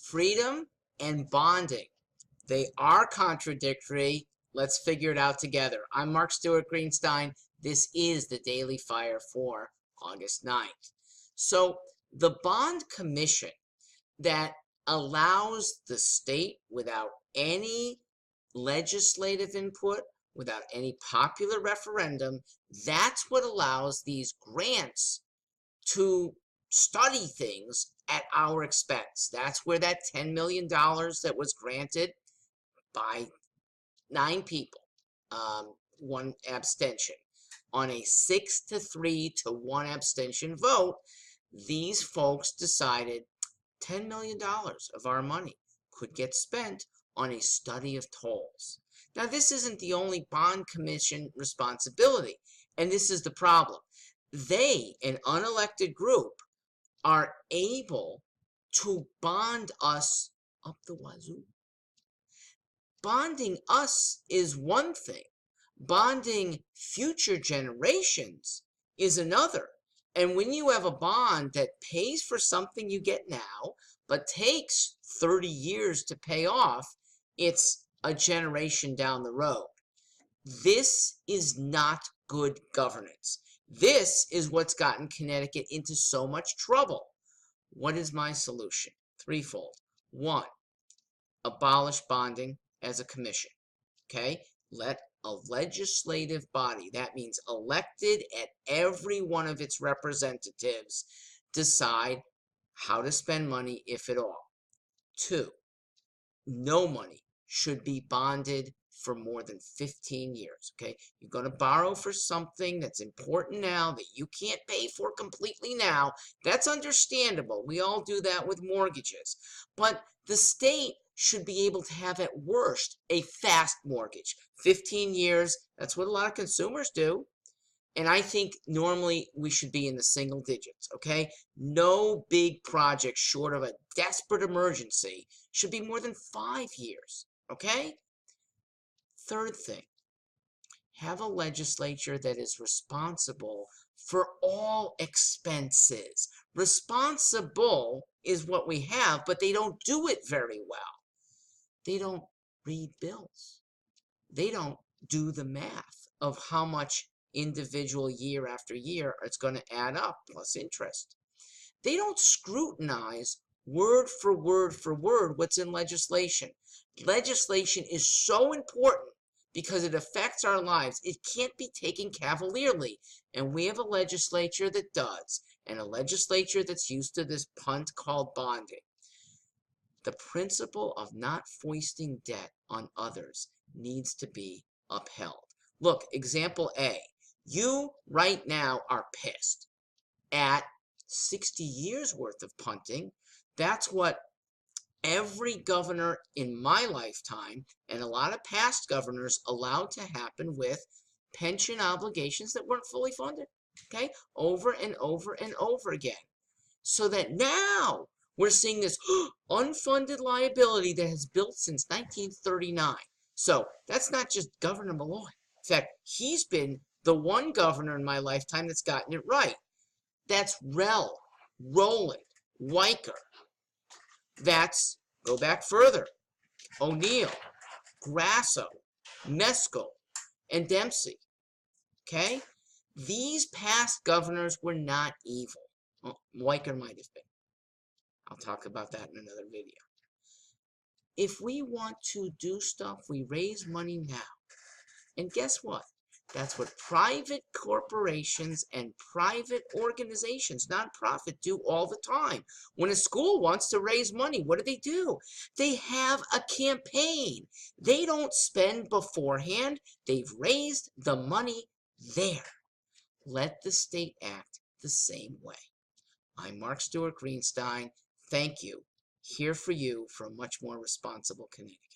Freedom and bonding. They are contradictory. Let's figure it out together. I'm Mark Stewart Greenstein. This is the Daily Fire for August 9th. So the bond commission that allows the state, without any legislative input, without any popular referendum, that's what allows these grants to study things at our expense. That's where that $10 million that was granted by 9 people, one abstention, on a 6-3 to 1 abstention vote, these folks decided $10 million of our money could get spent on a study of tolls. Now, this isn't the only bond commission responsibility, and this is the problem. They, an unelected group, are able to bond us up the wazoo. Bonding us is one thing. Bonding future generations is another. And when you have a bond that pays for something you get now, but takes 30 years to pay off, it's a generation down the road. This is not good governance. This is what's gotten Connecticut into so much trouble. What is my solution? Threefold. 1, abolish bonding as a commission. Okay? Let a legislative body, that means elected at every one of its representatives, decide how to spend money, if at all. 2, no money should be bonded for more than 15 years, okay? You're going to borrow for something that's important now that you can't pay for completely now. That's understandable. We all do that with mortgages. But the state should be able to have, at worst, a fast mortgage. 15 years, that's what a lot of consumers do. And I think normally we should be in the single digits, okay? No big project short of a desperate emergency should be more than 5 years, okay? Third thing, have a legislature that is responsible for all expenses. Responsible is what we have, but they don't do it very well. They don't read bills. They don't do the math of how much individual year after year it's going to add up, plus interest. They don't scrutinize word for word for word what's in legislation. Legislation is so important because it affects our lives. It can't be taken cavalierly. And we have a legislature that does, and a legislature that's used to this punt called bonding. The principle of not foisting debt on others needs to be upheld. Look, example A. You right now are pissed at 60 years worth of punting. That's what every governor in my lifetime and a lot of past governors allowed to happen with pension obligations that weren't fully funded, okay, over and over and over again. So that now we're seeing this unfunded liability that has built since 1939. So that's not just Governor Malloy. In fact, he's been the one governor in my lifetime that's gotten it right. That's Rell, Rowland, Weicker. That's, go back further, O'Neill, Grasso, Meskel, and Dempsey. Okay? These past governors were not evil. Well, Weicker might have been. I'll talk about that in another video. If we want to do stuff, we raise money now. And guess what? That's what private corporations and private organizations, nonprofit, do all the time. When a school wants to raise money, what do? They have a campaign. They don't spend beforehand. They've raised the money there. Let the state act the same way. I'm Mark Stwart Greenstein. Thank you. Here for you for a much more responsible Connecticut.